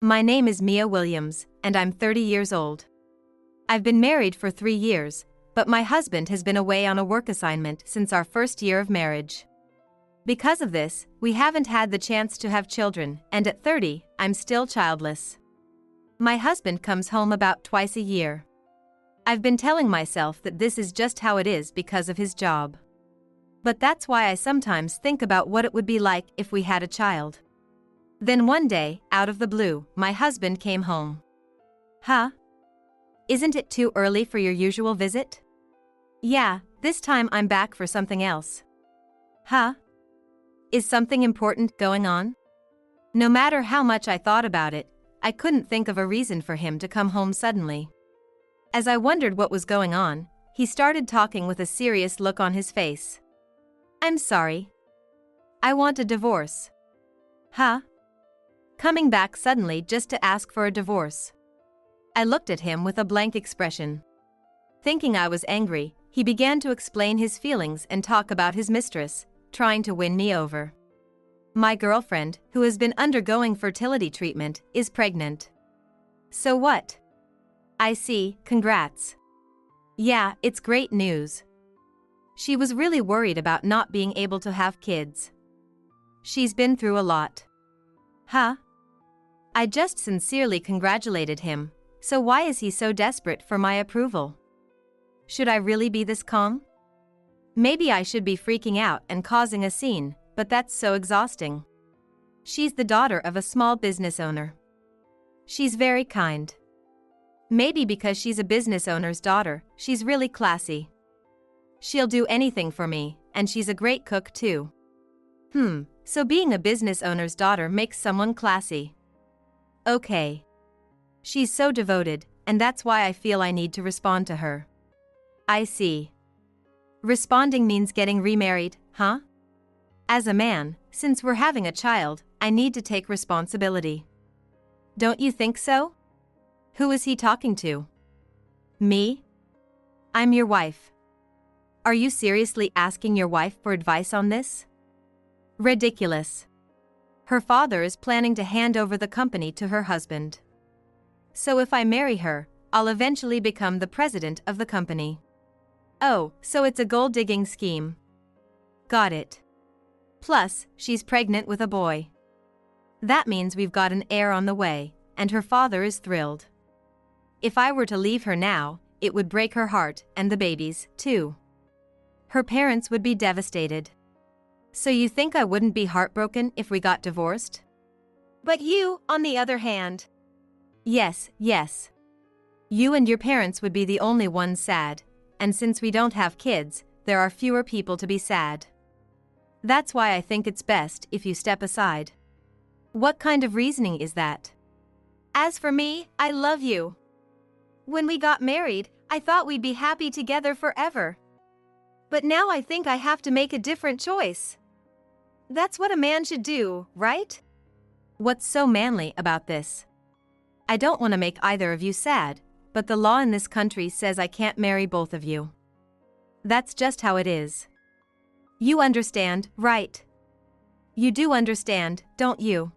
My name is Mia Williams, and I'm 30 years old. I've been married for 3 years, but my husband has been away on a work assignment since our first year of marriage. Because of this, we haven't had the chance to have children, and at 30, I'm still childless. My husband comes home about twice a year. I've been telling myself that this is just how it is because of his job. But that's why I sometimes think about what it would be like if we had a child. Then one day, out of the blue, my husband came home. Huh? Isn't it too early for your usual visit? Yeah, this time I'm back for something else. Huh? Is something important going on? No matter how much I thought about it, I couldn't think of a reason for him to come home suddenly. As I wondered what was going on, he started talking with a serious look on his face. I'm sorry. I want a divorce. Huh? Coming back suddenly just to ask for a divorce. I looked at him with a blank expression. Thinking I was angry, he began to explain his feelings and talk about his mistress, trying to win me over. My girlfriend, who has been undergoing fertility treatment, is pregnant. So what? I see, congrats. Yeah, it's great news. She was really worried about not being able to have kids. She's been through a lot. Huh? I just sincerely congratulated him, so why is he so desperate for my approval? Should I really be this calm? Maybe I should be freaking out and causing a scene, but that's so exhausting. She's the daughter of a small business owner. She's very kind. Maybe because she's a business owner's daughter, she's really classy. She'll do anything for me, and she's a great cook too. So being a business owner's daughter makes someone classy. Okay. She's so devoted, and that's why I feel I need to respond to her. I see. Responding means getting remarried, huh? As a man, since we're having a child, I need to take responsibility. Don't you think so? Who is he talking to? Me? I'm your wife. Are you seriously asking your wife for advice on this? Ridiculous. Her father is planning to hand over the company to her husband. So if I marry her, I'll eventually become the president of the company. Oh, so it's a gold-digging scheme. Got it. Plus, she's pregnant with a boy. That means we've got an heir on the way, and her father is thrilled. If I were to leave her now, it would break her heart, and the baby's, too. Her parents would be devastated. So you think I wouldn't be heartbroken if we got divorced? But you, on the other hand. Yes. You and your parents would be the only ones sad, and since we don't have kids, there are fewer people to be sad. That's why I think it's best if you step aside. What kind of reasoning is that? As for me, I love you. When we got married, I thought we'd be happy together forever. But now I think I have to make a different choice. That's what a man should do, right? What's so manly about this? I don't want to make either of you sad, but the law in this country says I can't marry both of you. That's just how it is. You understand, right? You do understand, don't you?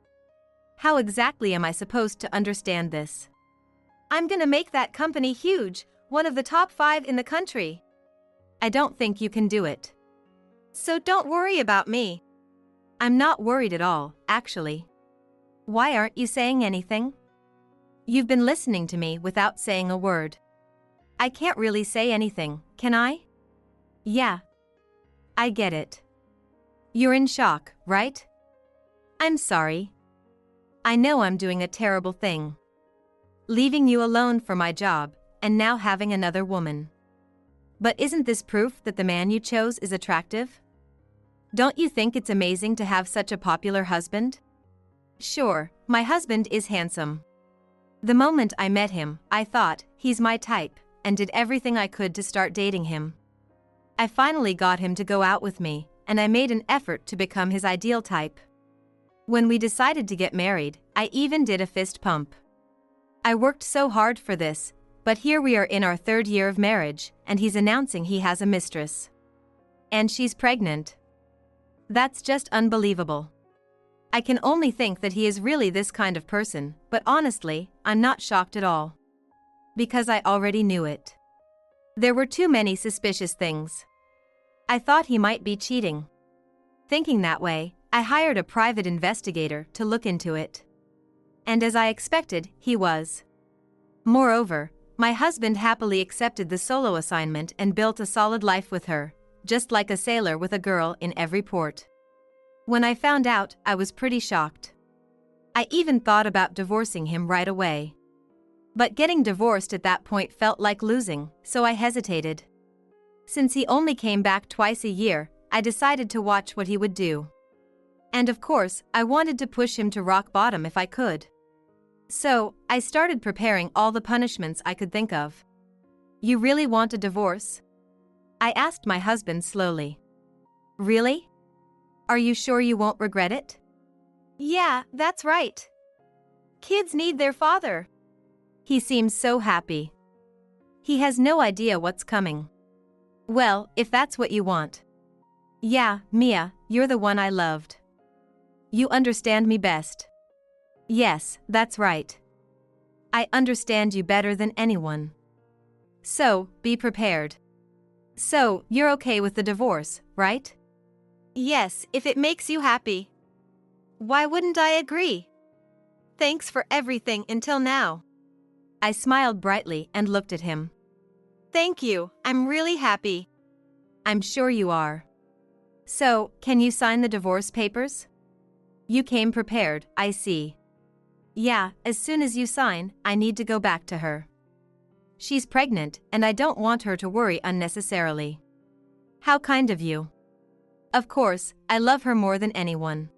How exactly am I supposed to understand this? I'm gonna make that company huge, one of the top 5 in the country. I don't think you can do it. So don't worry about me. I'm not worried at all, actually. Why aren't you saying anything? You've been listening to me without saying a word. I can't really say anything, can I? Yeah. I get it. You're in shock, right? I'm sorry. I know I'm doing a terrible thing. Leaving you alone for my job, and now having another woman. But isn't this proof that the man you chose is attractive? Don't you think it's amazing to have such a popular husband? Sure, my husband is handsome. The moment I met him, I thought, he's my type, and did everything I could to start dating him. I finally got him to go out with me, and I made an effort to become his ideal type. When we decided to get married, I even did a fist pump. I worked so hard for this, but here we are in our 3rd year of marriage, and he's announcing he has a mistress. And she's pregnant. That's just unbelievable. I can only think that he is really this kind of person, but honestly, I'm not shocked at all. Because I already knew it. There were too many suspicious things. I thought he might be cheating. Thinking that way, I hired a private investigator to look into it. And as I expected, he was. Moreover, my husband happily accepted the solo assignment and built a solid life with her, just like a sailor with a girl in every port. When I found out, I was pretty shocked. I even thought about divorcing him right away. But getting divorced at that point felt like losing, so I hesitated. Since he only came back twice a year, I decided to watch what he would do. And of course, I wanted to push him to rock bottom if I could. So, I started preparing all the punishments I could think of. You really want a divorce? I asked my husband slowly. Really? Are you sure you won't regret it? Yeah, that's right. Kids need their father. He seems so happy. He has no idea what's coming. Well, if that's what you want. Yeah, Mia, you're the one I loved. You understand me best. Yes, that's right. I understand you better than anyone. So, be prepared. So, you're okay with the divorce, right? Yes, if it makes you happy. Why wouldn't I agree? Thanks for everything until now. I smiled brightly and looked at him. Thank you, I'm really happy. I'm sure you are. So, can you sign the divorce papers? You came prepared, I see. Yeah, as soon as you sign, I need to go back to her. She's pregnant, and I don't want her to worry unnecessarily. How kind of you. Of course, I love her more than anyone.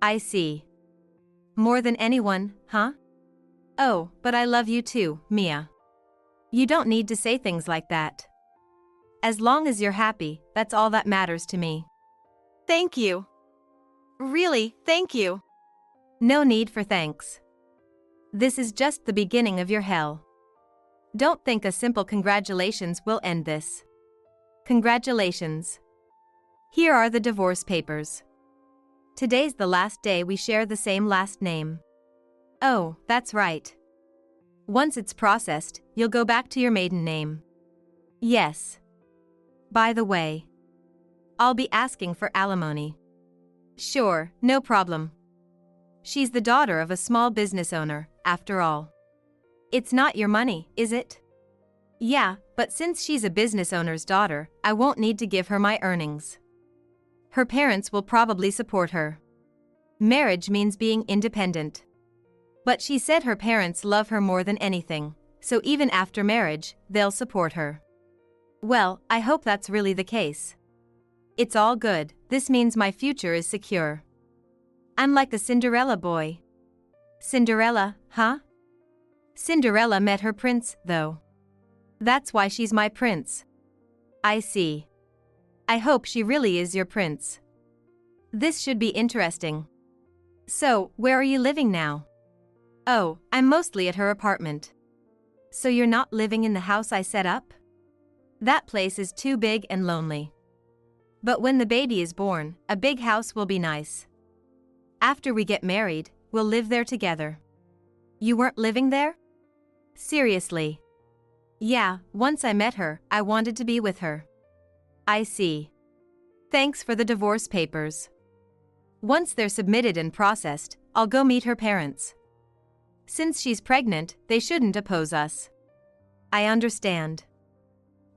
I see. More than anyone, huh? Oh, but I love you too, Mia. You don't need to say things like that. As long as you're happy, that's all that matters to me. Thank you. Really, thank you. No need for thanks. This is just the beginning of your hell. Don't think a simple congratulations will end this. Congratulations. Here are the divorce papers. Today's the last day we share the same last name. Oh, that's right. Once it's processed, you'll go back to your maiden name. Yes. By the way, I'll be asking for alimony. Sure, no problem. She's the daughter of a small business owner, after all. It's not your money, is it? Yeah, but since she's a business owner's daughter, I won't need to give her my earnings. Her parents will probably support her. Marriage means being independent. But she said her parents love her more than anything, so even after marriage, they'll support her. Well, I hope that's really the case. It's all good, this means my future is secure. I'm like the Cinderella boy. Cinderella, huh? Cinderella met her prince, though. That's why she's my prince. I see. I hope she really is your prince. This should be interesting. So, where are you living now? Oh, I'm mostly at her apartment. So you're not living in the house I set up? That place is too big and lonely. But when the baby is born, a big house will be nice. After we get married, we'll live there together. You weren't living there? Seriously? Yeah, once I met her, I wanted to be with her. I see. Thanks for the divorce papers. Once they're submitted and processed, I'll go meet her parents. Since she's pregnant, they shouldn't oppose us. I understand.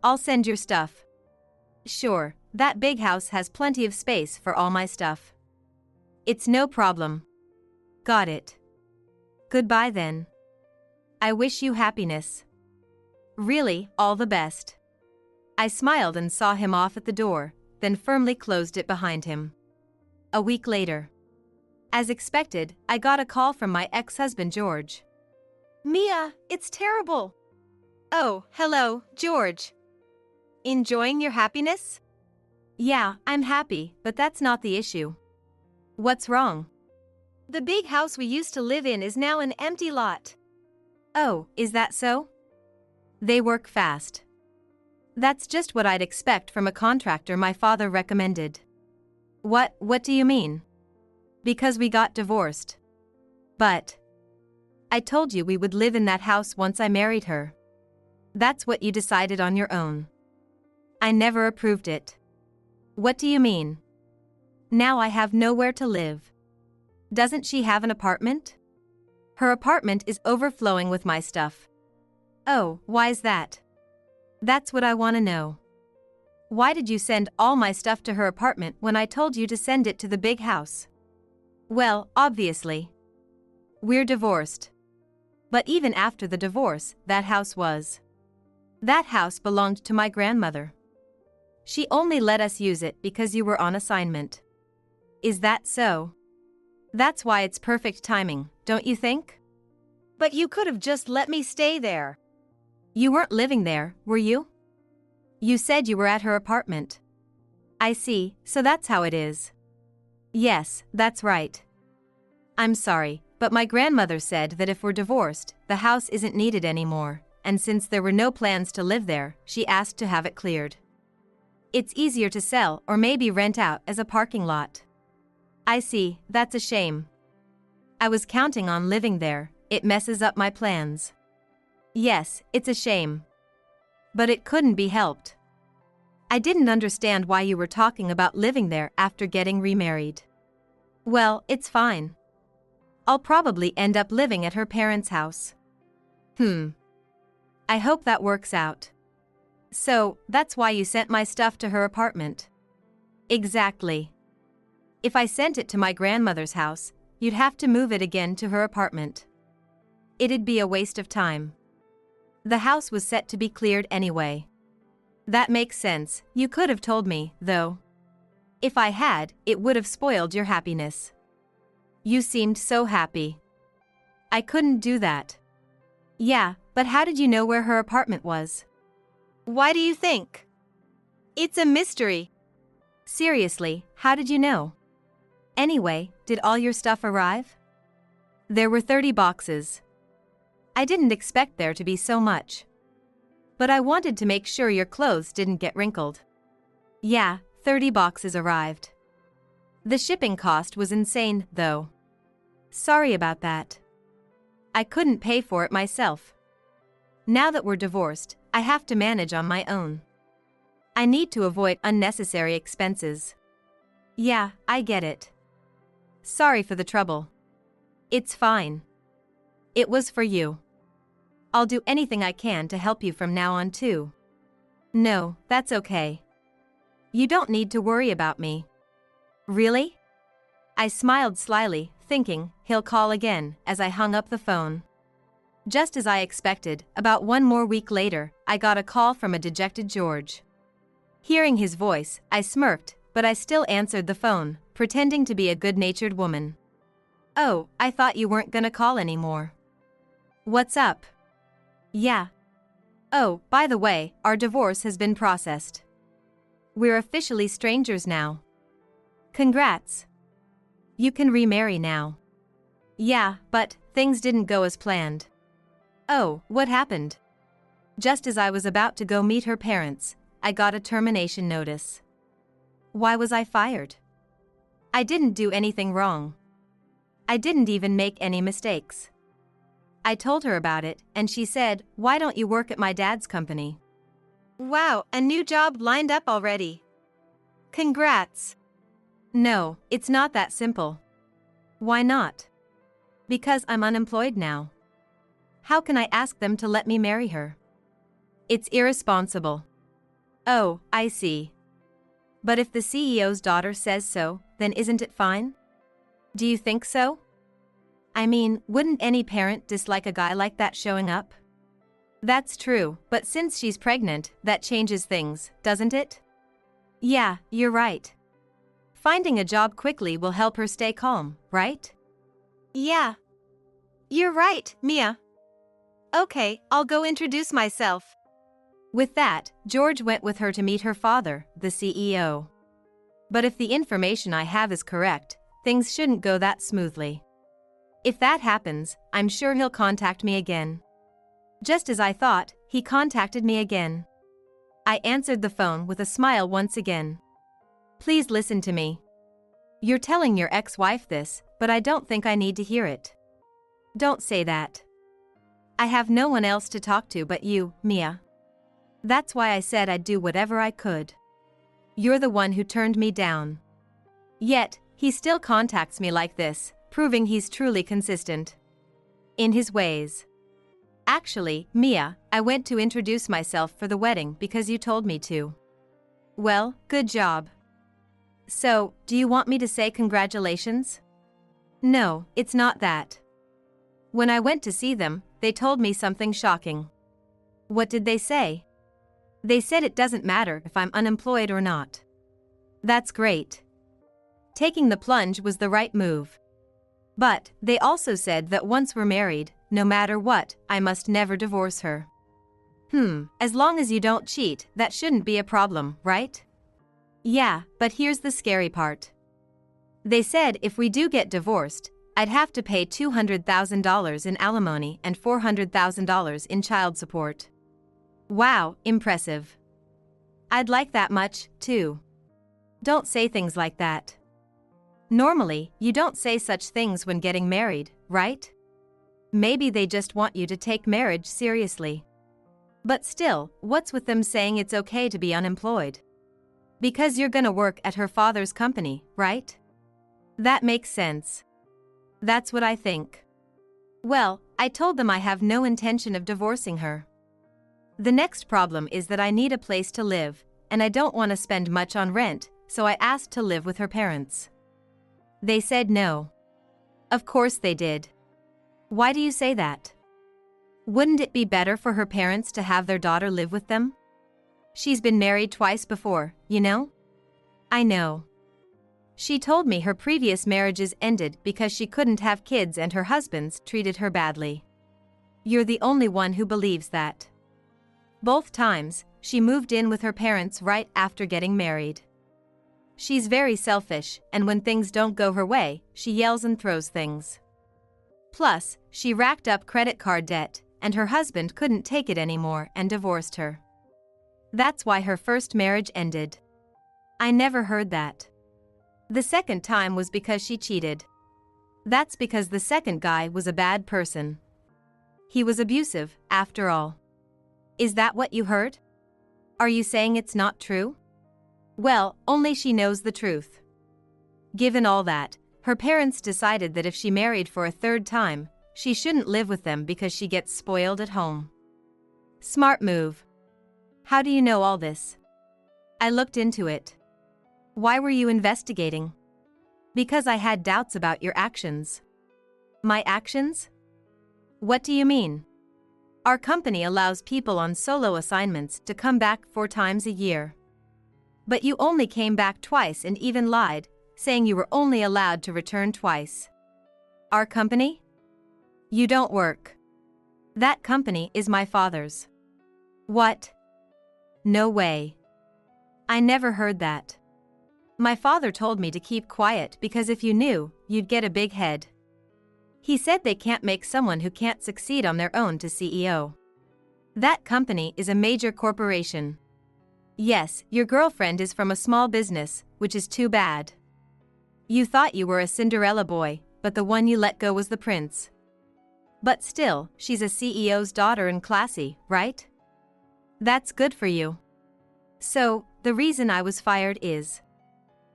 I'll send your stuff. Sure, that big house has plenty of space for all my stuff. It's no problem. Got it. Goodbye then. I wish you happiness. Really, all the best. I smiled and saw him off at the door, then firmly closed it behind him. A week later. As expected, I got a call from my ex-husband George. Mia, it's terrible. Oh, hello, George. Enjoying your happiness? Yeah, I'm happy, but that's not the issue. What's wrong? The big house we used to live in is now an empty lot. Oh, is that so? They work fast. That's just what I'd expect from a contractor my father recommended. What do you mean? Because we got divorced. But I told you we would live in that house once I married her. That's what you decided on your own. I never approved it. What do you mean? Now I have nowhere to live. Doesn't she have an apartment? Her apartment is overflowing with my stuff. Oh, why's that? That's what I want to know. Why did you send all my stuff to her apartment when I told you to send it to the big house? Well, obviously. We're divorced. But even after the divorce, that house belonged to my grandmother. She only let us use it because you were on assignment. Is that so? That's why it's perfect timing, don't you think? But you could have just let me stay there. You weren't living there, were you? You said you were at her apartment. I see, so that's how it is. Yes, that's right. I'm sorry, but my grandmother said that if we're divorced, the house isn't needed anymore, and since there were no plans to live there, she asked to have it cleared. It's easier to sell or maybe rent out as a parking lot. I see, that's a shame. I was counting on living there, it messes up my plans. Yes, it's a shame. But it couldn't be helped. I didn't understand why you were talking about living there after getting remarried. Well, it's fine. I'll probably end up living at her parents' house. I hope that works out. So, that's why you sent my stuff to her apartment? Exactly. If I sent it to my grandmother's house, you'd have to move it again to her apartment. It'd be a waste of time. The house was set to be cleared anyway. That makes sense, you could have told me, though. If I had, it would have spoiled your happiness. You seemed so happy. I couldn't do that. Yeah, but how did you know where her apartment was? Why do you think? It's a mystery. Seriously, how did you know? Anyway, did all your stuff arrive? There were 30 boxes. I didn't expect there to be so much. But I wanted to make sure your clothes didn't get wrinkled. Yeah, 30 boxes arrived. The shipping cost was insane, though. Sorry about that. I couldn't pay for it myself. Now that we're divorced, I have to manage on my own. I need to avoid unnecessary expenses. Yeah, I get it. Sorry for the trouble. It's fine. It was for you. I'll do anything I can to help you from now on too. No, that's okay. You don't need to worry about me. Really? I smiled slyly, thinking, he'll call again, as I hung up the phone. Just as I expected, about one more week later, I got a call from a dejected George. Hearing his voice, I smirked, but I still answered the phone, pretending to be a good-natured woman. Oh, I thought you weren't gonna call anymore. What's up? Yeah. Oh, by the way, our divorce has been processed. We're officially strangers now. Congrats. You can remarry now. Yeah, but things didn't go as planned. Oh, what happened? Just as I was about to go meet her parents, I got a termination notice. Why was I fired? I didn't do anything wrong. I didn't even make any mistakes. I told her about it, and she said, "Why don't you work at my dad's company?" Wow, a new job lined up already. Congrats. No, it's not that simple. Why not? Because I'm unemployed now. How can I ask them to let me marry her? It's irresponsible. Oh, I see. But if the CEO's daughter says so, then isn't it fine? Do you think so? I mean, wouldn't any parent dislike a guy like that showing up? That's true, but since she's pregnant, that changes things, doesn't it? Yeah, you're right. Finding a job quickly will help her stay calm, right? Yeah. You're right, Mia. Okay, I'll go introduce myself. With that, George went with her to meet her father, the CEO. But if the information I have is correct, things shouldn't go that smoothly. If that happens, I'm sure he'll contact me again. Just as I thought, he contacted me again. I answered the phone with a smile once again. Please listen to me. You're telling your ex-wife this, but I don't think I need to hear it. Don't say that. I have no one else to talk to but you, Mia. That's why I said I'd do whatever I could. You're the one who turned me down. Yet, he still contacts me like this, proving he's truly consistent in his ways. Actually, Mia, I went to introduce myself for the wedding because you told me to. Well, good job. So, do you want me to say congratulations? No, it's not that. When I went to see them, they told me something shocking. What did they say? They said it doesn't matter if I'm unemployed or not. That's great. Taking the plunge was the right move. But, they also said that once we're married, no matter what, I must never divorce her. As long as you don't cheat, that shouldn't be a problem, right? Yeah, but here's the scary part. They said if we do get divorced, I'd have to pay $200,000 in alimony and $400,000 in child support. Wow, impressive. I'd like that much, too. Don't say things like that. Normally, you don't say such things when getting married, right? Maybe they just want you to take marriage seriously. But still, what's with them saying it's okay to be unemployed? Because you're gonna work at her father's company, right? That makes sense. That's what I think. Well, I told them I have no intention of divorcing her. The next problem is that I need a place to live, and I don't want to spend much on rent, so I asked to live with her parents. They said no. Of course they did. Why do you say that? Wouldn't it be better for her parents to have their daughter live with them? She's been married twice before, you know? I know. She told me her previous marriages ended because she couldn't have kids and her husbands treated her badly. You're the only one who believes that. Both times, she moved in with her parents right after getting married. She's very selfish, and when things don't go her way, she yells and throws things. Plus, she racked up credit card debt, and her husband couldn't take it anymore and divorced her. That's why her first marriage ended. I never heard that. The second time was because she cheated. That's because the second guy was a bad person. He was abusive, after all. Is that what you heard? Are you saying it's not true? Well, only she knows the truth. Given all that, her parents decided that if she married for a third time, she shouldn't live with them because she gets spoiled at home. Smart move. How do you know all this? I looked into it. Why were you investigating? Because I had doubts about your actions. My actions? What do you mean? Our company allows people on solo assignments to come back 4 times a year. But you only came back twice and even lied, saying you were only allowed to return twice. Our company? You don't work. That company is my father's. What? No way. I never heard that. My father told me to keep quiet because if you knew, you'd get a big head. He said they can't make someone who can't succeed on their own to CEO. That company is a major corporation. Yes, your girlfriend is from a small business, which is too bad. You thought you were a Cinderella boy, but the one you let go was the prince. But still, she's a CEO's daughter and classy, right? That's good for you. So, the reason I was fired is...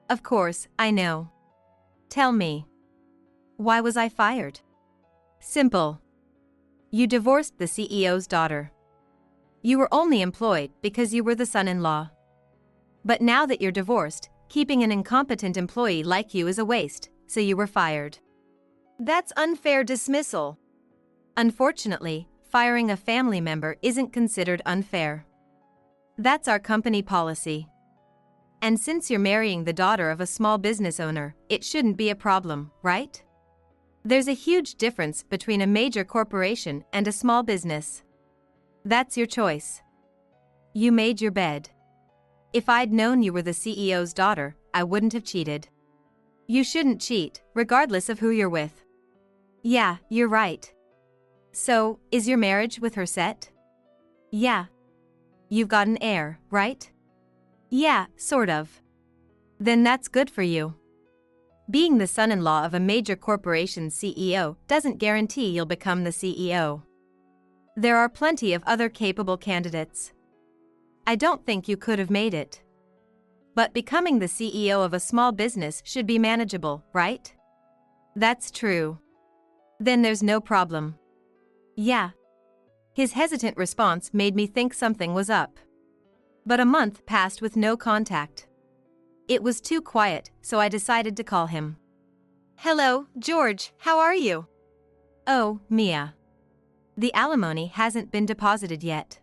Of course, I know. Tell me. Why was I fired? Simple. You divorced the CEO's daughter. You were only employed because you were the son-in-law. But now that you're divorced, keeping an incompetent employee like you is a waste, so you were fired. That's unfair dismissal. Unfortunately, firing a family member isn't considered unfair. That's our company policy. And since you're marrying the daughter of a small business owner, it shouldn't be a problem, right? There's a huge difference between a major corporation and a small business. That's your choice. You made your bed. If I'd known you were the CEO's daughter, I wouldn't have cheated. You shouldn't cheat, regardless of who you're with. Yeah, you're right. So, is your marriage with her set? Yeah. You've got an heir, right? Yeah, sort of. Then that's good for you. Being the son-in-law of a major corporation's CEO doesn't guarantee you'll become the CEO. There are plenty of other capable candidates. I don't think you could have made it. But becoming the CEO of a small business should be manageable, right? That's true. Then there's no problem. Yeah. His hesitant response made me think something was up. But a month passed with no contact. It was too quiet, so I decided to call him. Hello, George, how are you? Oh, Mia. The alimony hasn't been deposited yet.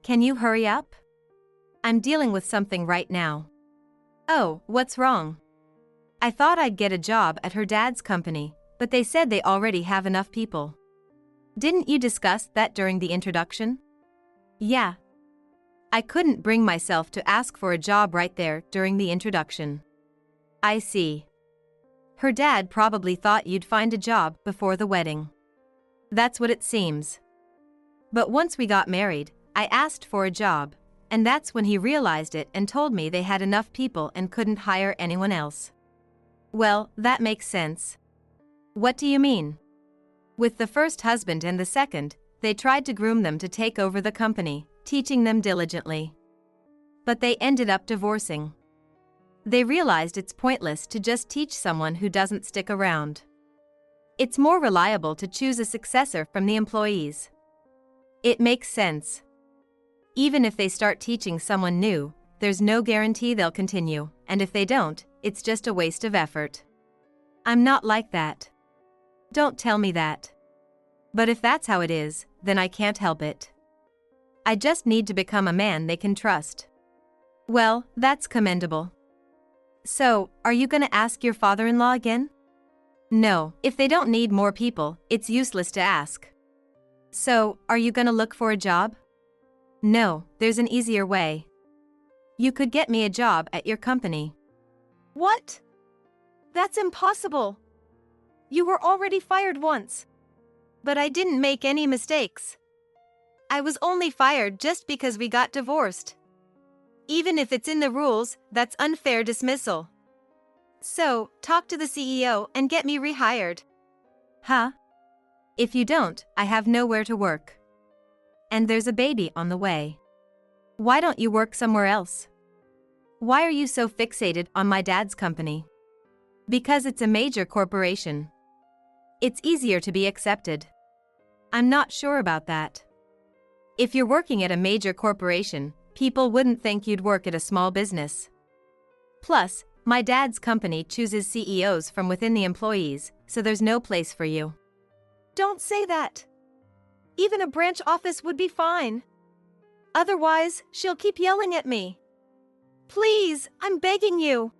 Can you hurry up? I'm dealing with something right now. Oh, what's wrong? I thought I'd get a job at her dad's company, but they said they already have enough people. Didn't you discuss that during the introduction? Yeah. I couldn't bring myself to ask for a job right there during the introduction. I see. Her dad probably thought you'd find a job before the wedding. That's what it seems. But once we got married, I asked for a job, and that's when he realized it and told me they had enough people and couldn't hire anyone else. Well, that makes sense. What do you mean? With the first husband and the second, they tried to groom them to take over the company, teaching them diligently. But they ended up divorcing. They realized it's pointless to just teach someone who doesn't stick around. It's more reliable to choose a successor from the employees. It makes sense. Even if they start teaching someone new, there's no guarantee they'll continue, and if they don't, it's just a waste of effort. I'm not like that. Don't tell me that. But if that's how it is, then I can't help it. I just need to become a man they can trust. Well, that's commendable. So, are you gonna ask your father-in-law again? No, if they don't need more people, it's useless to ask. So, are you gonna look for a job? No, there's an easier way. You could get me a job at your company. What? That's impossible. You were already fired once. But I didn't make any mistakes. I was only fired just because we got divorced. Even if it's in the rules, that's unfair dismissal. So, talk to the CEO and get me rehired. Huh? If you don't, I have nowhere to work. And there's a baby on the way. Why don't you work somewhere else? Why are you so fixated on my dad's company? Because it's a major corporation. It's easier to be accepted. I'm not sure about that. If you're working at a major corporation, people wouldn't think you'd work at a small business. Plus, my dad's company chooses CEOs from within the employees, so there's no place for you. Don't say that. Even a branch office would be fine. Otherwise, she'll keep yelling at me. Please, I'm begging you.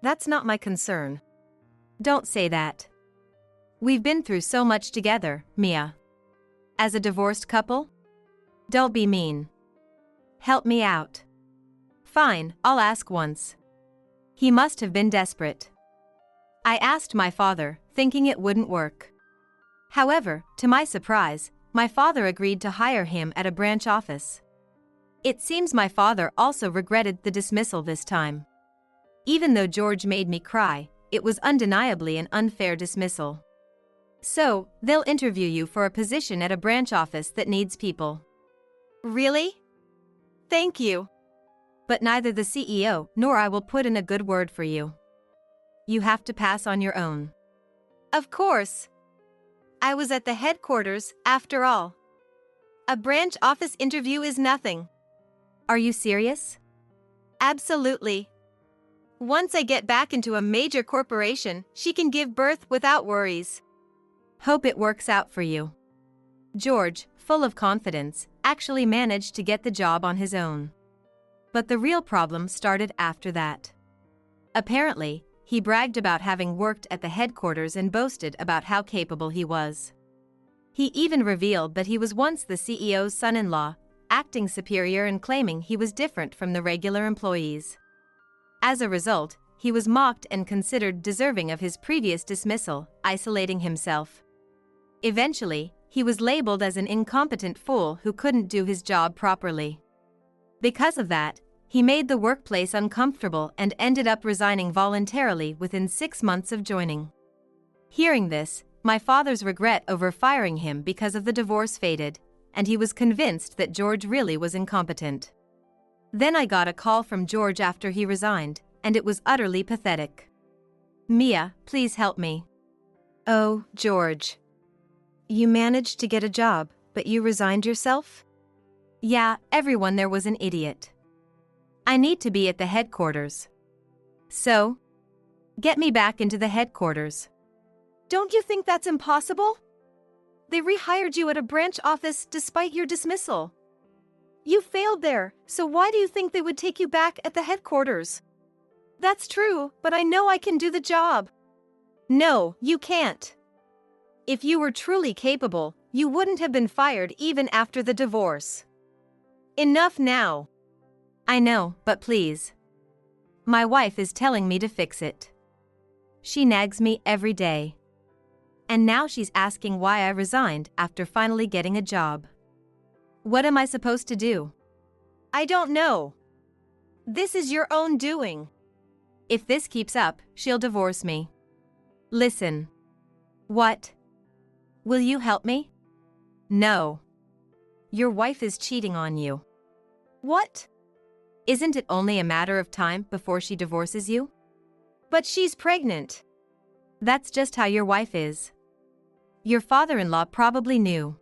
That's not my concern. Don't say that. We've been through so much together, Mia. As a divorced couple? Don't be mean. Help me out. Fine, I'll ask once. He must have been desperate. I asked my father, thinking it wouldn't work. However, to my surprise, my father agreed to hire him at a branch office. It seems my father also regretted the dismissal this time. Even though George made me cry, it was undeniably an unfair dismissal. So, they'll interview you for a position at a branch office that needs people. Really? Thank you. But neither the CEO nor I will put in a good word for you. You have to pass on your own. Of course. I was at the headquarters, after all. A branch office interview is nothing. Are you serious? Absolutely. Once I get back into a major corporation, she can give birth without worries. Hope it works out for you. George, full of confidence, actually managed to get the job on his own. But the real problem started after that. Apparently, he bragged about having worked at the headquarters and boasted about how capable he was. He even revealed that he was once the CEO's son-in-law, acting superior and claiming he was different from the regular employees. As a result, he was mocked and considered deserving of his previous dismissal, isolating himself. Eventually, he was labeled as an incompetent fool who couldn't do his job properly. Because of that, He made the workplace uncomfortable and ended up resigning voluntarily within 6 months of joining. Hearing this, my father's regret over firing him because of the divorce faded, and he was convinced that George really was incompetent. Then I got a call from George after he resigned, and it was utterly pathetic. "Mia, please help me." "Oh, George. You managed to get a job, but you resigned yourself?" "Yeah, everyone there was an idiot. I need to be at the headquarters." "So? Get me back into the headquarters." "Don't you think that's impossible? They rehired you at a branch office despite your dismissal. You failed there, so why do you think they would take you back at the headquarters?" "That's true, but I know I can do the job." "No, you can't. If you were truly capable, you wouldn't have been fired even after the divorce." "Enough now." "I know, but please. My wife is telling me to fix it. She nags me every day. And now she's asking why I resigned after finally getting a job. What am I supposed to do?" "I don't know. This is your own doing." "If this keeps up, she'll divorce me." "Listen." "What?" "Will you help me?" "No. Your wife is cheating on you." "What?" "Isn't it only a matter of time before she divorces you?" "But she's pregnant." "That's just how your wife is. Your father-in-law probably knew."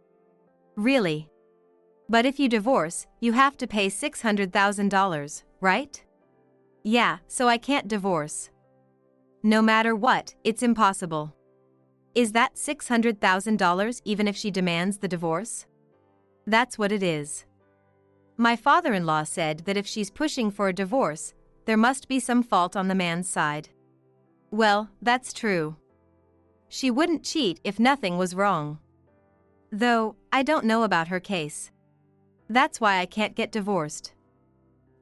"Really? But if you divorce, you have to pay $600,000, right?" "Yeah, so I can't divorce. No matter what, it's impossible." "Is that $600,000 even if she demands the divorce?" "That's what it is. My father-in-law said that if she's pushing for a divorce, there must be some fault on the man's side." "Well, that's true. She wouldn't cheat if nothing was wrong. Though, I don't know about her case. That's why I can't get divorced.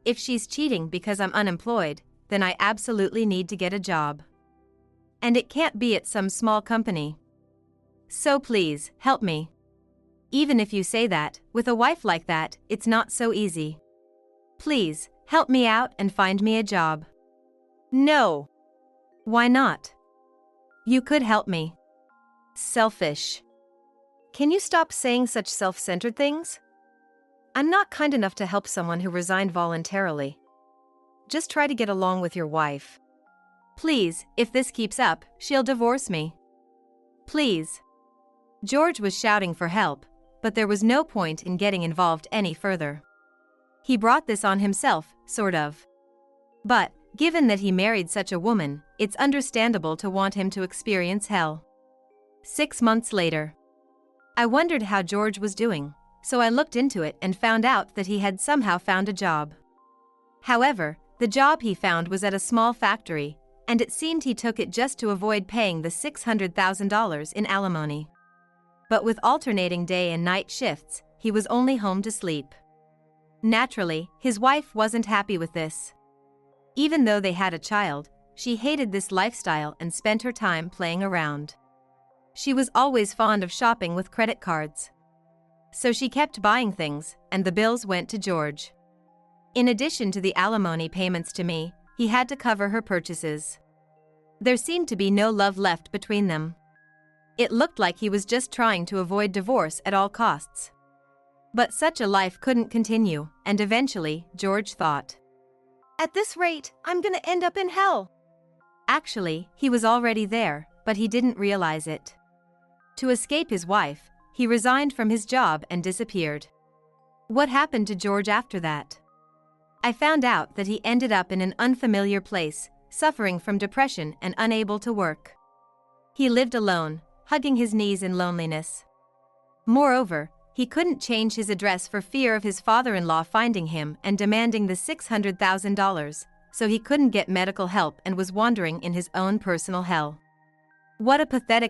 If she's cheating because I'm unemployed, then I absolutely need to get a job. And it can't be at some small company. So please, help me. Even if you say that, with a wife like that, it's not so easy. Please, help me out and find me a job." "No." "Why not? You could help me." "Selfish." Can you stop saying such self-centered things? I'm not kind enough to help someone who resigned voluntarily. Just try to get along with your wife. Please, if this keeps up, she'll divorce me. Please. George was shouting for help, but there was no point in getting involved any further. He brought this on himself, sort of. But, given that he married such a woman, it's understandable to want him to experience hell. 6 months later. I wondered how George was doing, so I looked into it and found out that he had somehow found a job. However, the job he found was at a small factory, and it seemed he took it just to avoid paying the $600,000 in alimony. But with alternating day and night shifts, he was only home to sleep. Naturally, his wife wasn't happy with this. Even though they had a child, she hated this lifestyle and spent her time playing around. She was always fond of shopping with credit cards. So she kept buying things, and the bills went to George. In addition to the alimony payments to me, he had to cover her purchases. There seemed to be no love left between them. It looked like he was just trying to avoid divorce at all costs. But such a life couldn't continue, and eventually, George thought, "At this rate, I'm gonna end up in hell." Actually, he was already there, but he didn't realize it. To escape his wife, he resigned from his job and disappeared. What happened to George after that? I found out that he ended up in an unfamiliar place, suffering from depression and unable to work. He lived alone, hugging his knees in loneliness. Moreover, he couldn't change his address for fear of his father-in-law finding him and demanding the $600,000, so he couldn't get medical help and was wandering in his own personal hell. What a pathetic